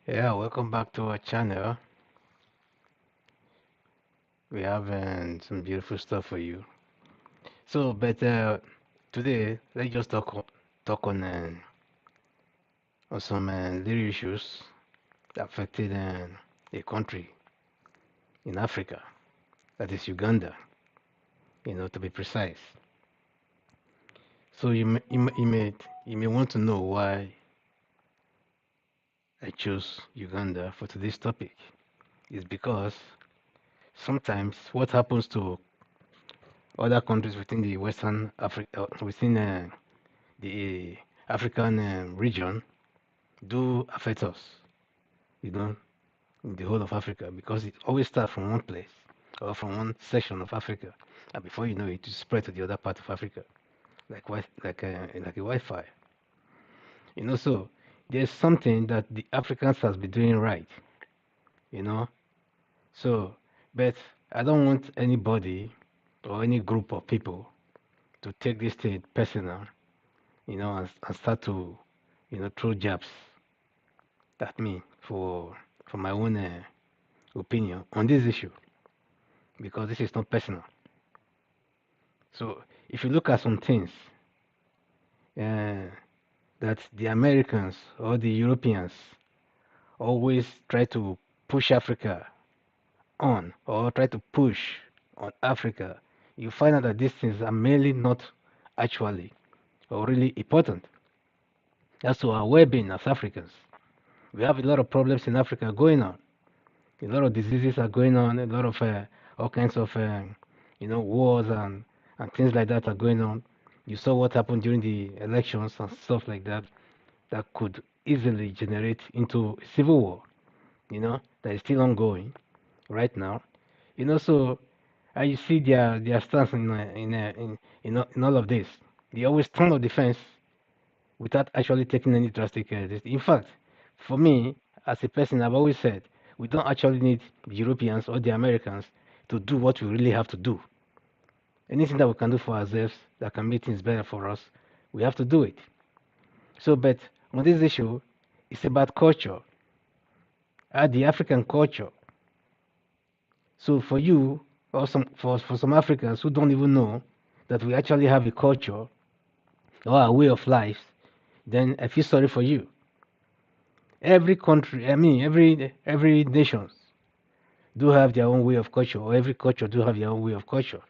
Yeah, welcome back to our channel. We have some beautiful stuff for you. But today let's just talk on some little issues that affected a country in Africa, that is Uganda, to be precise. So you may want to know why I chose Uganda for today's topic. It's because sometimes what happens to other countries within the Western Africa, within the African region do affect us, you know, in the whole of Africa, because it always starts from one place or from one section of Africa, and before you know it, it spread to the other part of Africa, like a Wi-Fi. So there's something that the Africans has been doing right, you know. So, but I don't want anybody or any group of people to take this thing personal, and start to, throw jabs at me for my own opinion on this issue, because this is not personal. So if you look at some things uh, that the Americans or the Europeans always try to push Africa on, or try to push on Africa, you find out that these things are mainly not actually or really important. As to our well-being as Africans, we have a lot of problems in Africa going on. A lot of diseases are going on. A lot of all kinds of wars and things like that are going on. You saw what happened during the elections and stuff like that, that could easily generate into a civil war. That is still ongoing right now. So you see their stance in all of this. They always turn on the fence without actually taking any drastic. In fact, for me, as a person, I've always said we don't actually need the Europeans or the Americans to do what we really have to do. Anything that we can do for ourselves that can make things better for us, we have to do it. So, but on this issue, it's about culture, the African culture. So, for you, or for some Africans who don't even know that we actually have a culture or a way of life, then I feel sorry for you. Every country, I mean, every nation do have their own way of culture, or every culture do have their own way of culture.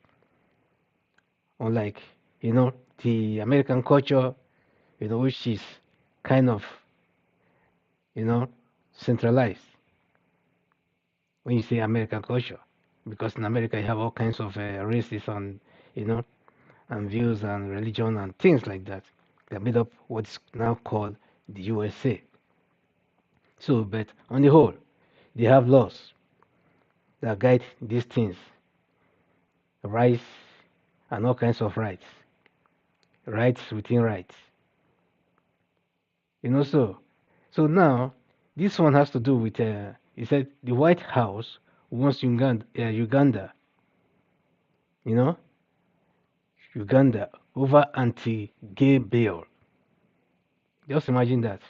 Unlike, the American culture, which is kind of, you know, centralized when you say American culture, because in America you have all kinds of races and, you know, and views and religion and things like that. That made up what's now called the USA. So, but on the whole, they have laws that guide these things, rights and all kinds of rights within rights. So now this one has to do with. He said the White House wants Uganda, you know, Uganda over anti-gay bill. Just imagine that.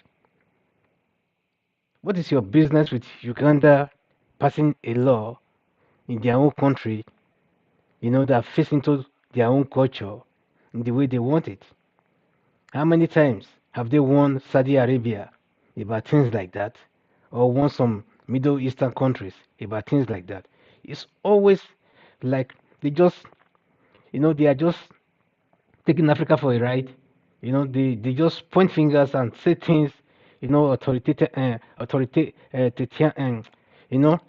What is your business with Uganda passing a law in their own country, that fits into their own culture in the way they want it? How many times have they warned Saudi Arabia about things like that, or warned some Middle Eastern countries about things like that? It's always like they just, they are just taking Africa for a ride. They just point fingers and say things, and you know,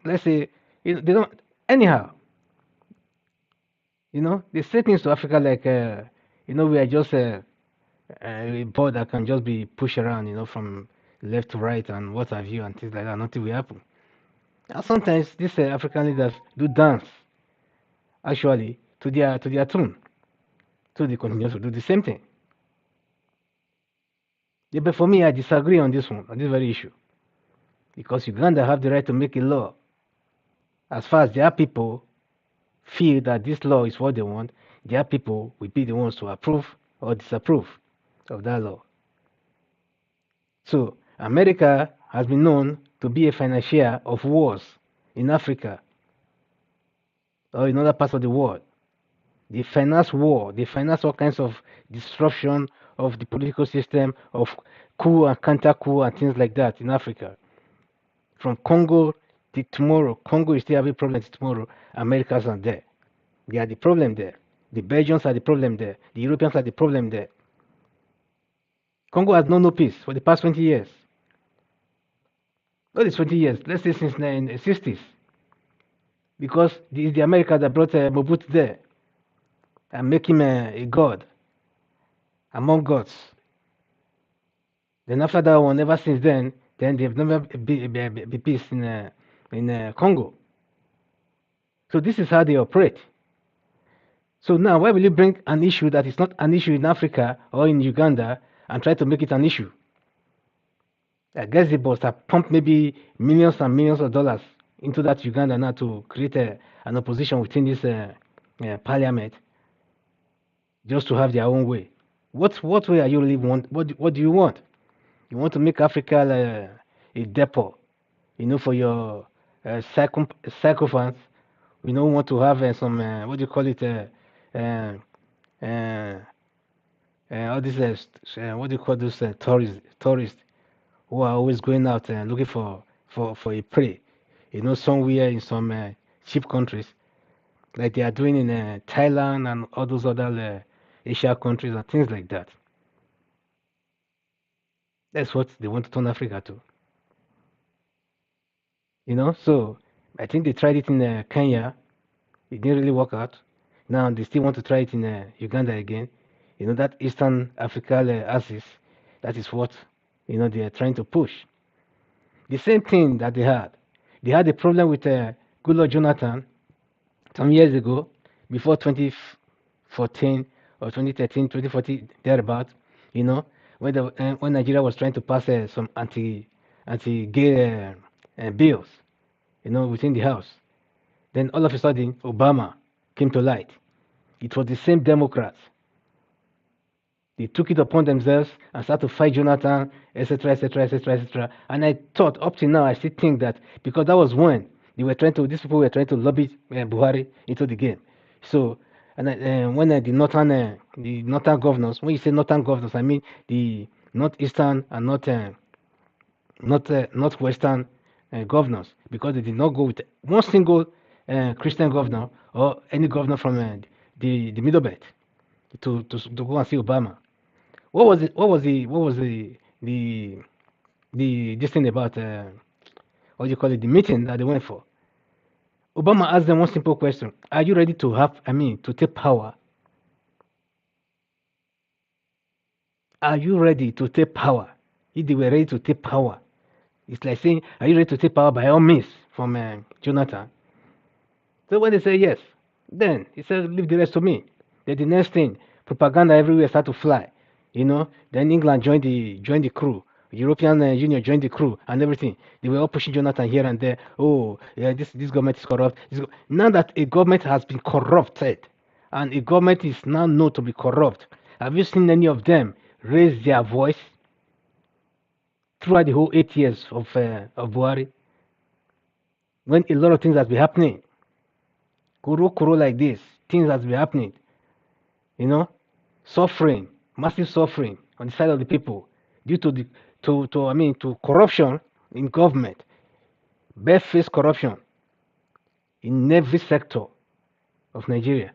let's say, they don't. Anyhow, they say things to Africa like, we are just a ball that can just be pushed around, from left to right and what have you and things like that. Nothing will happen. And sometimes these African leaders do dance actually to their tune, so they continue to do the same thing. Yeah, but for me, I disagree on this one, on this very issue, because Uganda have the right to make a law. As far as their people feel that this law is what they want, their people will be the ones to approve or disapprove of that law. So America has been known to be a financier of wars in Africa or in other parts of the world. They finance war. They finance all kinds of disruption of the political system, of coup and counter coup and things like that in Africa. From Congo to tomorrow, Congo is still having problems tomorrow. Americans are there. They are the problem there. The Belgians are the problem there. The Europeans are the problem there. Congo has known no peace for the past 20 years. Not the 20 years, let's say since the 60s. Because it is the Americans that brought Mobutu there and make him a god among gods. Then after that one, ever since then they've never be peace in Congo. So this is how they operate. So now, why will you bring an issue that is not an issue in Africa or in Uganda and try to make it an issue? I guess the boss have pumped maybe millions and millions of dollars into that Uganda now to create an opposition within this parliament just to have their own way. What way are you really want? What do you want? You want to make Africa a depot, for your sycophants. We don't want to have some what do you call it? Uh, uh, all these what do you call those tourists who are always going out and looking for a prey, somewhere in some cheap countries like they are doing in Thailand and all those other Asia countries and things like that. That's what they want to turn Africa to. So I think they tried it in Kenya. It didn't really work out. Now they still want to try it in Uganda again. That Eastern Africa axis. That is what they are trying to push. The same thing that they had. They had a problem with Goodluck Jonathan some years ago, before 2014 or 2013, 2014 thereabout. When Nigeria was trying to pass some anti-gay bills, within the house. Then all of a sudden, Obama came to light. It was the same Democrats. They took it upon themselves and started to fight Jonathan, etc., etc., etc., etc. And I thought, up to now, I still think that because that was when these people were trying to lobby Buhari into the game. So, and when the northern governors, when you say northern governors, I mean the northeastern and northwestern governors, because they did not go with one single Christian governor or any governor from the middle belt to go and see Obama. What was it? What was the this thing about what do you call it? The meeting that they went for. Obama asked them one simple question: are you ready to to take power? Are you ready to take power? If they were ready to take power, it's like saying, are you ready to take power by all means from Jonathan? So when they say yes, then he said, leave the rest to me. Then the next thing, propaganda everywhere start to fly. Then England joined the crew. European Union joined the crew and everything. They were all pushing Jonathan here and there. Oh, yeah, this government is corrupt. Now that a government has been corrupted, and a government is now known to be corrupt, have you seen any of them raise their voice throughout the whole 8 years of Buhari? When a lot of things has been happening, kuro like this, things has been happening. Suffering, massive suffering on the side of the people due to corruption in government, barefaced corruption in every sector of Nigeria.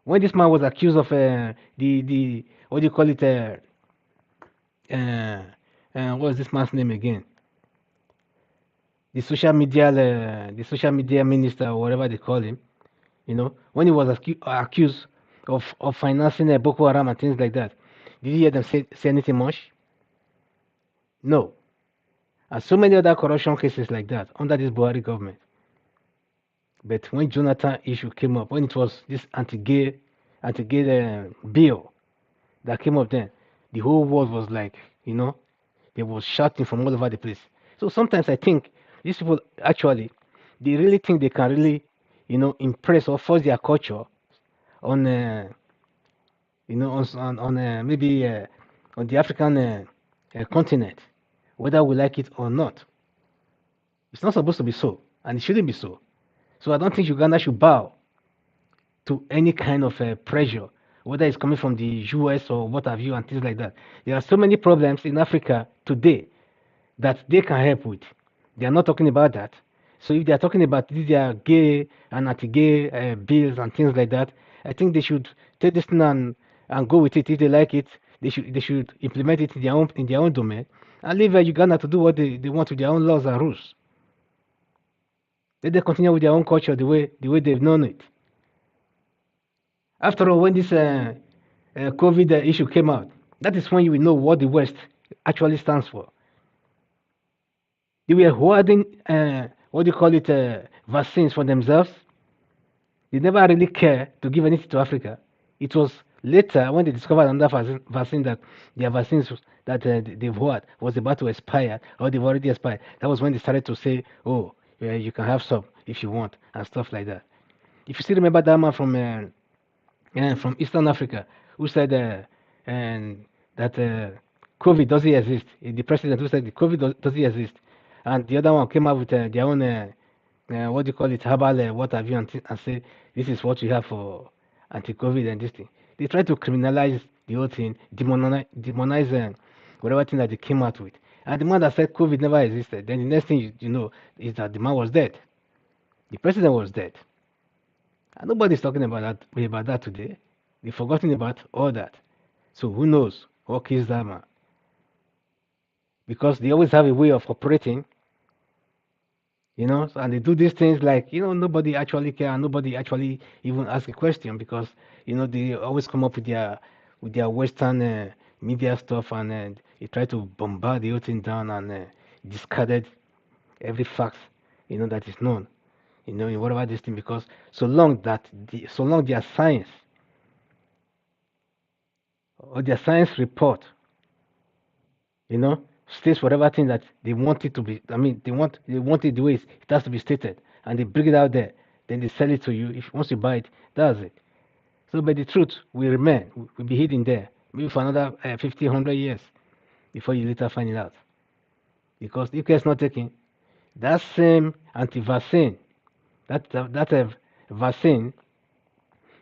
When this man was accused of the what do you call it? What was this man's name again? The social media minister or whatever they call him. When he was accused of financing Boko Haram and things like that, did you hear them say anything much? No. And so many other corruption cases like that under this Buhari government. But when Jonathan issue came up, when it was this anti-gay bill that came up, then the whole world was like, they was shouting from all over the place. So sometimes I think these people actually, they really think they can really, impress or force their culture on, on maybe on the African continent whether we like it or not. It's not supposed to be so, and it shouldn't be so. So I don't think Uganda should bow to any kind of pressure, whether it's coming from the US or what have you, and things like that. There are so many problems in Africa today that they can help with. They are not talking about that. So if they are talking about these are gay and anti-gay bills and things like that, I think they should take this thing and go with it. If they like it, they should implement it in their own domain and leave Uganda to do what they want with their own laws and rules. Let them continue with their own culture the way they've known it. After all, when this COVID issue came out, that is when you will know what the West actually stands for. They were hoarding, what do you call it, vaccines for themselves. They never really care to give anything to Africa. It was later when they discovered another vaccine that their vaccines that they've hoarded was about to expire or they've already expired. That was when they started to say, oh, yeah, you can have some if you want and stuff like that. If you still remember that man from Eastern Africa who said and that COVID doesn't exist. The president who said the COVID doesn't exist, and the other one came up with their own what do you call it, herbal what have you, and say this is what you have for anti-COVID and this thing. They try to criminalize the whole thing, demonize whatever thing that they came out with. And the man that said COVID never existed, then the next thing you know is that the man was dead. The president was dead. And nobody's talking about that today. They've forgotten about all that. So who knows what kills that man? Because they always have a way of operating, and they do these things like, nobody actually care and nobody actually even ask a question because, they always come up with their Western media stuff and they try to bombard the whole thing down and discarded every fact, that is known, in whatever this thing because so long their science or their science report, states whatever thing that they want it to be. I mean, they want it the way it has to be stated, and they bring it out there. Then they sell it to you. If once you buy it, that's it. So, but the truth will remain. Will be hidden there, maybe for another 50, 100 years before you later find it out. Because if it's not taking that same anti-vaccine, that vaccine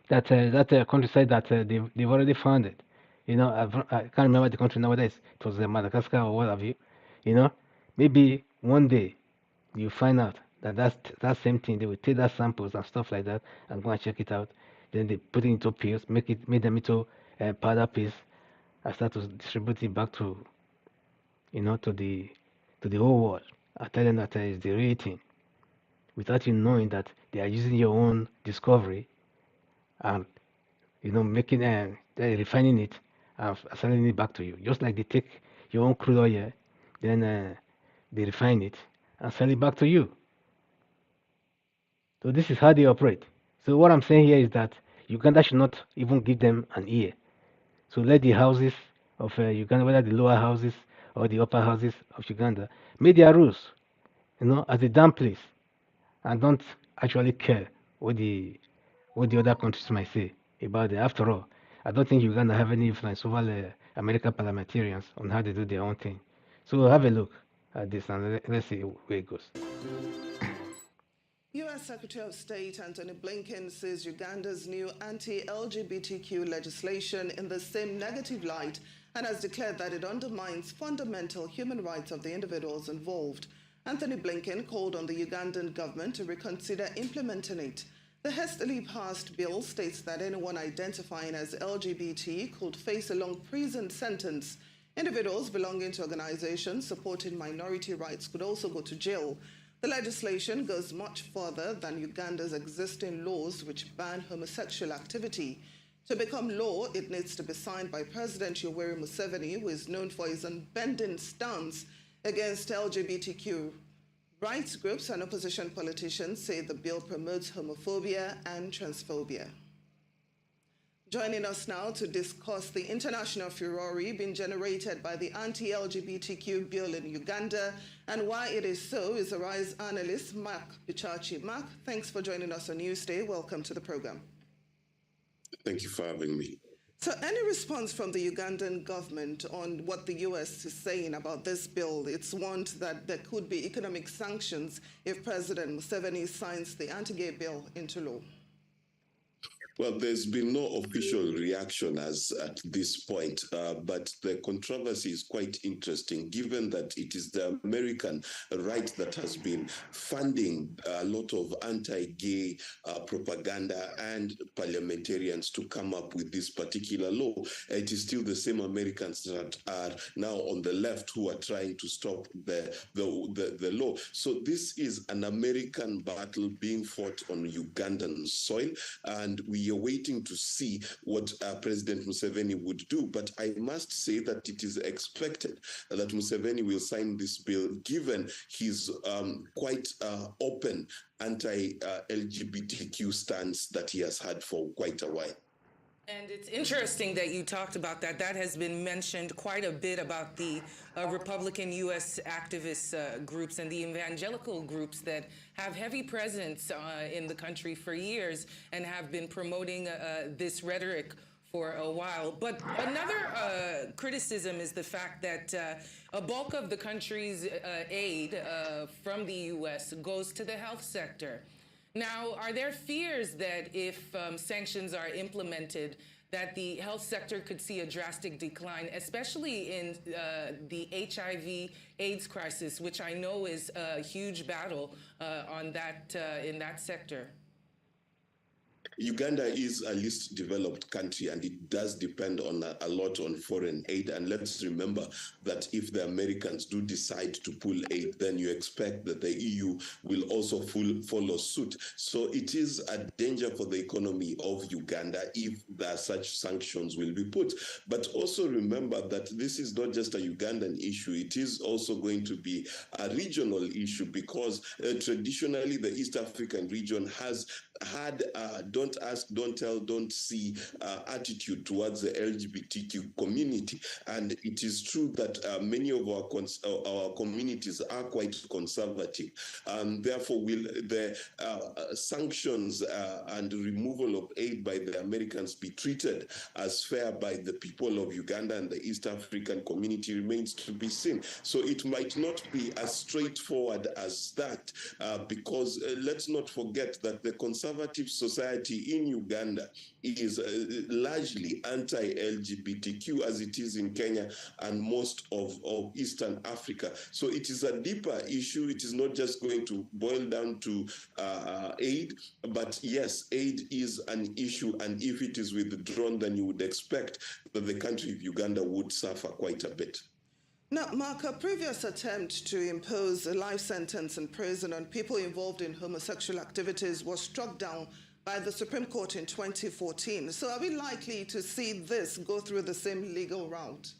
that country said that they've already found it. I can't remember the country nowadays. It was Madagascar or what have you. You know, maybe one day you find out that's that same thing. They will take that samples and stuff like that and go and check it out. Then they put it into pills, make them into powder pills, and start to distribute it back to the whole world. I tell them that it's the real thing, without you knowing that they are using your own discovery and making they're refining it and selling it back to you. Just like they take your own crude oil, then they refine it and sell it back to you. So this is how they operate. So what I'm saying here is that Uganda should not even give them an ear. So let the houses of Uganda, whether the lower houses or the upper houses of Uganda, make their rules, as a damn place, and don't actually care what the other countries might say about it. After all, I don't think Uganda have any influence over the American parliamentarians on how they do their own thing. So we'll have a look at this and let's see where it goes. U.S. Secretary of State Antony Blinken sees Uganda's new anti-LGBTQ legislation in the same negative light and has declared that it undermines fundamental human rights of the individuals involved. Antony Blinken called on the Ugandan government to reconsider implementing it. The hastily passed bill states that anyone identifying as LGBT could face a long prison sentence. Individuals belonging to organizations supporting minority rights could also go to jail. The legislation goes much further than Uganda's existing laws which ban homosexual activity. To become law, it needs to be signed by President Yoweri Museveni, who is known for his unbending stance against LGBTQ. Rights groups and opposition politicians say the bill promotes homophobia and transphobia. Joining us now to discuss the international furore being generated by the anti-LGBTQ bill in Uganda and why it is so is Arise analyst Mark Bichachi. Mark, thanks for joining us on Newsday. Welcome to the program. Thank you for having me. So, any response from the Ugandan government on what the U.S. is saying about this bill? It's warned that there could be economic sanctions if President Museveni signs the anti-gay bill into law. Well, there's been no official reaction as at this point, but the controversy is quite interesting, given that it is the American right that has been funding a lot of anti-gay propaganda and parliamentarians to come up with this particular law. It is still the same Americans that are now on the left who are trying to stop the law. So this is an American battle being fought on Ugandan soil, and we are waiting to see what President Museveni would do. But I must say that it is expected that Museveni will sign this bill, given his quite open anti-LGBTQ stance that he has had for quite a while. And it's interesting that you talked about that. That has been mentioned quite a bit about the Republican U.S. activist groups and the evangelical groups that have heavy presence in the country for years and have been promoting this rhetoric for a while. But another criticism is the fact that a bulk of the country's aid from the U.S. goes to the health sector. Now, are there fears that if sanctions are implemented, that the health sector could see a drastic decline, especially in the HIV/AIDS crisis, which I know is a huge battle in that sector? Uganda is a least developed country, and it does depend on a lot on foreign aid. And let's remember that if the Americans do decide to pull aid, then you expect that the EU will also follow suit. So it is a danger for the economy of Uganda if such sanctions will be put. But also remember that this is not just a Ugandan issue. It is also going to be a regional issue, because traditionally the East African region has had don't ask, don't tell, don't see attitude towards the LGBTQ community. And it is true that many of our communities are quite conservative. Therefore, will the sanctions and removal of aid by the Americans be treated as fair by the people of Uganda and the East African community remains to be seen. So it might not be as straightforward as that, because let's not forget that the conservative society in Uganda is largely anti-LGBTQ, as it is in Kenya and most of Eastern Africa. So it is a deeper issue. It is not just going to boil down to aid, but yes, aid is an issue, and if it is withdrawn, then you would expect that the country of Uganda would suffer quite a bit. Now, Mark, a previous attempt to impose a life sentence in prison on people involved in homosexual activities was struck down by the Supreme Court in 2014. So are we likely to see this go through the same legal route?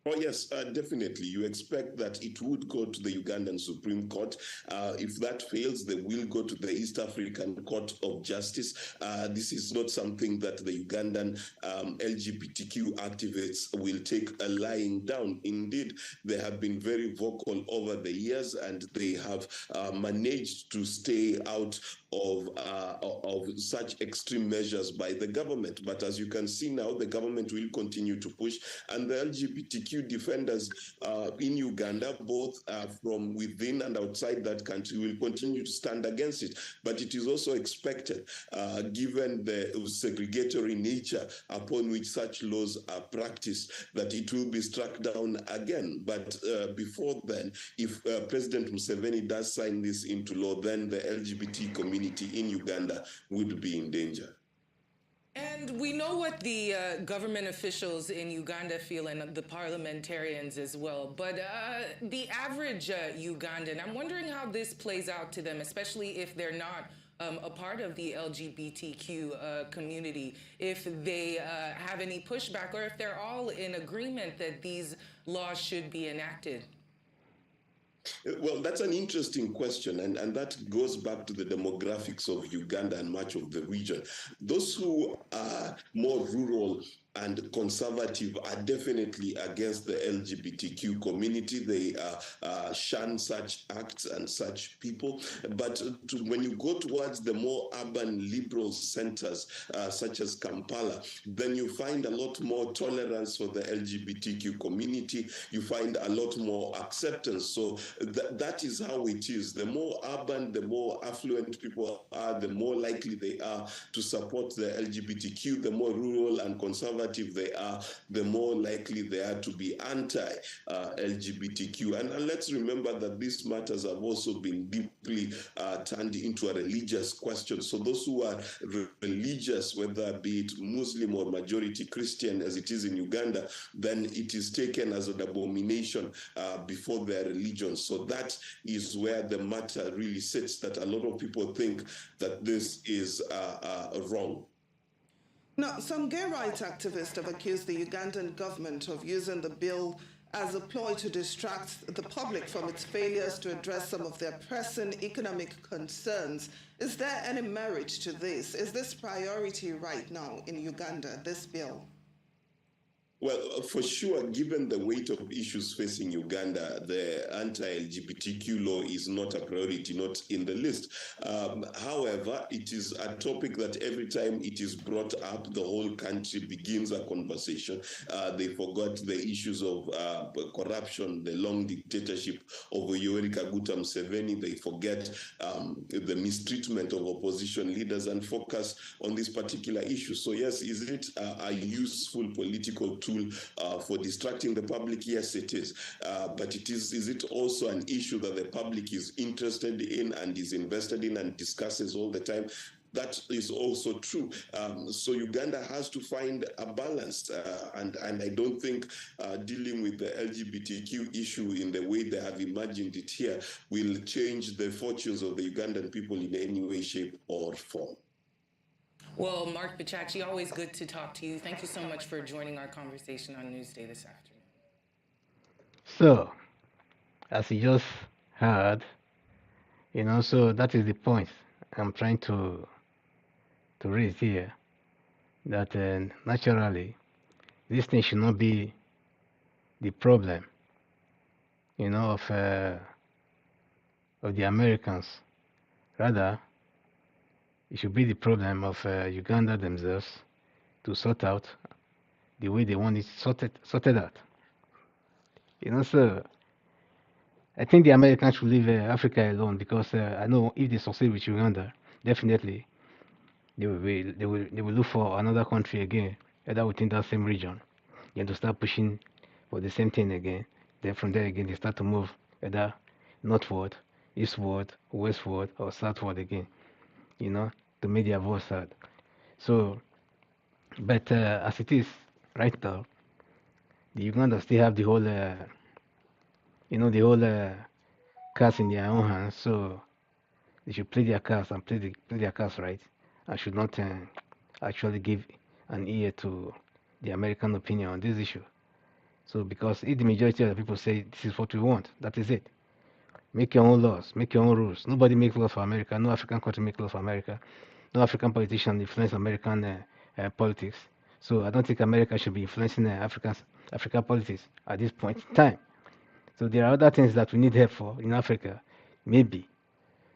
Oh, yes, definitely. You expect that it would go to the Ugandan Supreme Court. If that fails, they will go to the East African Court of Justice. This is not something that the Ugandan LGBTQ activists will take lying down. Indeed, they have been very vocal over the years, and they have managed to stay out of such extreme measures by the government. But as you can see now, the government will continue to push, and the LGBTQ defenders in Uganda, both from within and outside that country, will continue to stand against it. But it is also expected, given the segregatory nature upon which such laws are practiced, that it will be struck down again. But before then, if President Museveni does sign this into law, then the LGBT community in Uganda would be in danger. And we know what the government officials in Uganda feel, and the parliamentarians as well. But the average Ugandan, I'm wondering how this plays out to them, especially if they're not a part of the LGBTQ community, if they have any pushback, or if they're all in agreement that these laws should be enacted. Well, that's an interesting question, and that goes back to the demographics of Uganda and much of the region. Those who are more rural and conservative are definitely against the LGBTQ community. They shun such acts and such people. But when you go towards the more urban liberal centers, such as Kampala, then you find a lot more tolerance for the LGBTQ community. You find a lot more acceptance. So that is how it is. The more urban, the more affluent people are, the more likely they are to support the LGBTQ. The more rural and conservative they are, the more likely they are to be anti-LGBTQ. And let's remember that these matters have also been deeply turned into a religious question. So those who are religious, whether be it Muslim or majority Christian, as it is in Uganda, then it is taken as an abomination before their religion. So that is where the matter really sits, that a lot of people think that this is wrong. Now, some gay rights activists have accused the Ugandan government of using the bill as a ploy to distract the public from its failures to address some of their pressing economic concerns. Is there any merit to this? Is this priority right now in Uganda, this bill? Well, for sure, given the weight of issues facing Uganda, the anti-LGBTQ law is not a priority, not in the list. However, it is a topic that every time it is brought up, the whole country begins a conversation. They forgot the issues of corruption, the long dictatorship of Yoweri Kaguta Museveni. They forget the mistreatment of opposition leaders and focus on this particular issue. So yes, is it a useful political tool for distracting the public? Yes, it is. But is it also an issue that the public is interested in and is invested in and discusses all the time? That is also true. So Uganda has to find a balance, and I don't think dealing with the LGBTQ issue in the way they have imagined it here will change the fortunes of the Ugandan people in any way, shape, or form. Well, Mark Bichachi, always good to talk to you. Thank you so much for joining our conversation on Newsday this afternoon. So, as you just heard, so that is the point I'm trying to raise here, that naturally this thing should not be the problem, of the Americans. Rather, it should be the problem of Uganda themselves to sort out the way they want it sorted out. So I think the Americans should leave Africa alone, because I know if they succeed with Uganda, definitely they will look for another country again, either within that same region, and to start pushing for the same thing again. Then from there again, they start to move either northward, eastward, westward, or southward again, to make their voice heard. So, but as it is right now, the Uganda still have the whole, cards in their own hands. So they should play their cards and play their cards right, and should not actually give an ear to the American opinion on this issue. So because if the majority of the people say this is what we want, that is it. Make your own laws, make your own rules. Nobody makes laws for America. No African country makes laws for America. No African politician influence American politics. So I don't think America should be influencing African politics at this point in time. So there are other things that we need help for in Africa, maybe.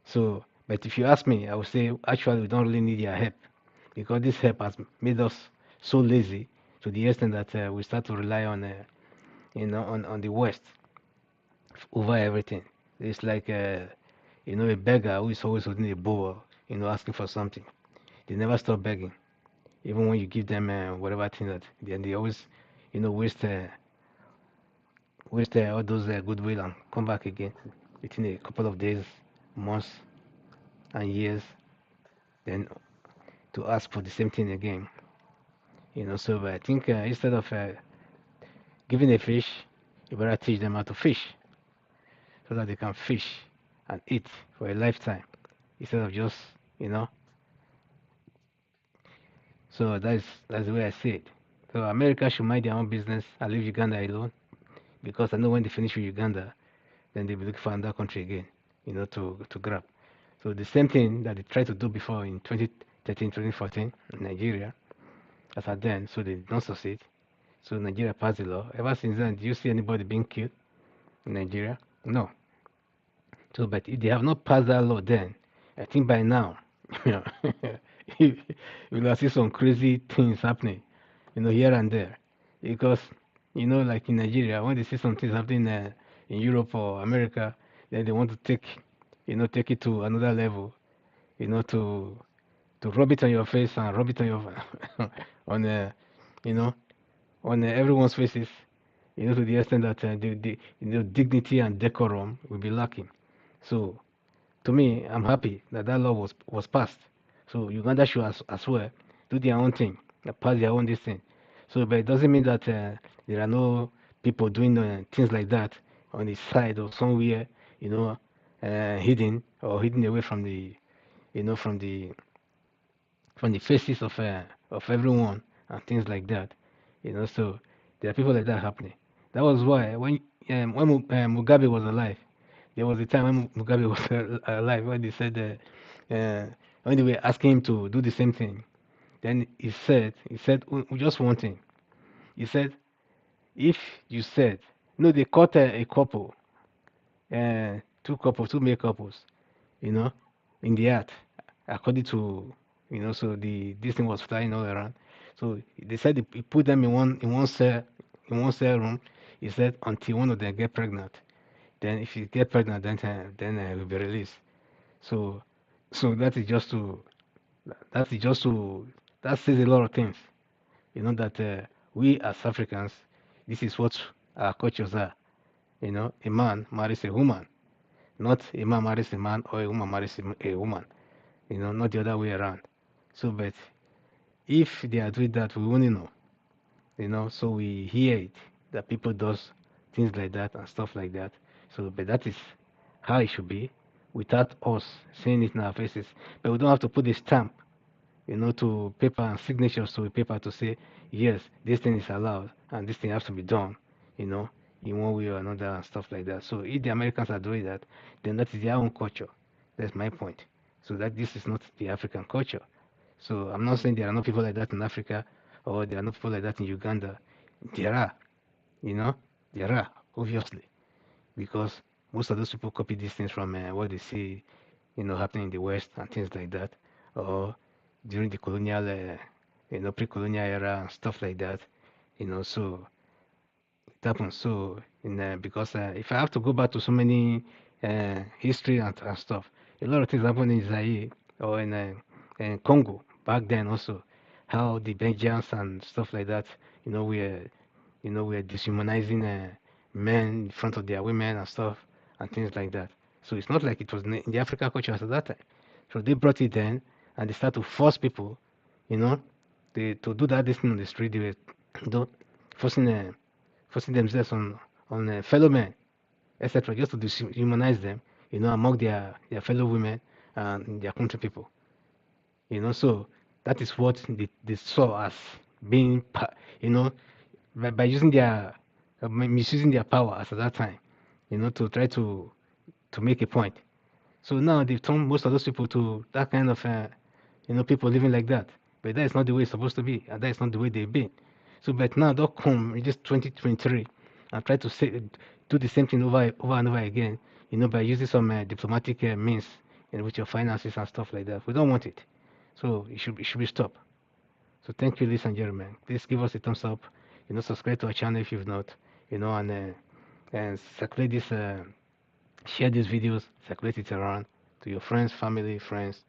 So, but if you ask me, I would say actually we don't really need your help, because this help has made us so lazy to the extent that we start to rely on, on the West over everything. It's like, a beggar who is always holding a bowl, asking for something. They never stop begging, even when you give them whatever thing that they always, waste all those goodwill and come back again within a couple of days, months, and years, then to ask for the same thing again. So I think instead of giving a fish, you better teach them how to fish, so that they can fish and eat for a lifetime, instead of just, So that's the way I see it. So America should mind their own business and leave Uganda alone, because I know when they finish with Uganda, then they'll be looking for another country again, to grab. So the same thing that they tried to do before in 2013, 2014 in Nigeria, as at then, so they don't succeed. So Nigeria passed the law. Ever since then, do you see anybody being killed in Nigeria? No. So, but if they have not passed that law, then I think by now, you know, you will see some crazy things happening, here and there, because like in Nigeria, when they see some things happening in Europe or America, then they want to take it to another level, to rub it on your face and rub it on your on you know everyone's faces, to the extent that the dignity and decorum will be lacking. So to me, I'm happy that that law was passed. So Uganda should as well do their own thing, pass their own this thing. So, but it doesn't mean that there are no people doing things like that on the side or somewhere, hidden or hidden away from the, you know, from the faces of everyone and things like that. So there are people like that happening. That was why when Mugabe was alive, there was a time when Mugabe was alive when they said when they were asking him to do the same thing. Then he said just one thing. He said, if you said no, they caught a couple, two male couples, you know, in the act, according to, so this thing was flying all around. So they said he put them in one cell room. He said until one of them get pregnant. Then if you get pregnant, then will be released. So so that says a lot of things. That we as Africans, this is what our cultures are. A man marries a woman, not a man marries a man or a woman marries a woman. Not the other way around. So, but if they are doing that, we won't know. So we hear it that people does things like that and stuff like that. So, but that is how it should be, without us seeing it in our faces. But we don't have to put a stamp, to paper and signatures to a paper to say, yes, this thing is allowed and this thing has to be done, you know, in one way or another and stuff like that. So if the Americans are doing that, then that is their own culture. That's my point. So that this is not the African culture. So I'm not saying there are no people like that in Africa or there are no people like that in Uganda. There are, you know, there are, obviously, because most of those people copy these things from what they see, happening in the West and things like that, or during the colonial, pre-colonial era and stuff like that. So it happens. So because if I have to go back to so many history and stuff, a lot of things happened in Zaire or in Congo back then also, how the Belgians and stuff like that, we're dehumanizing men in front of their women and stuff and things like that. So it's not like it was in the African culture at that time. So they brought it then and they start to force people, you know, to do that this thing on the street. They were do, forcing forcing themselves on fellow men, etc., just to dehumanize them, among their fellow women and their country people. So that is what they saw as being, you know, by using their misusing their power at that time, to try to make a point. So now they've turned most of those people to that kind of, people living like that. But that is not the way it's supposed to be, and that is not the way they've been. So, but now they'll come in just 2023 and try to do the same thing over and over again, by using some diplomatic means, with your finances and stuff like that. We don't want it. So it should be stopped. So thank you, ladies and gentlemen. Please give us a thumbs up. Subscribe to our channel if you've not. And circulate this, share these videos, circulate it around to your friends, family, friends,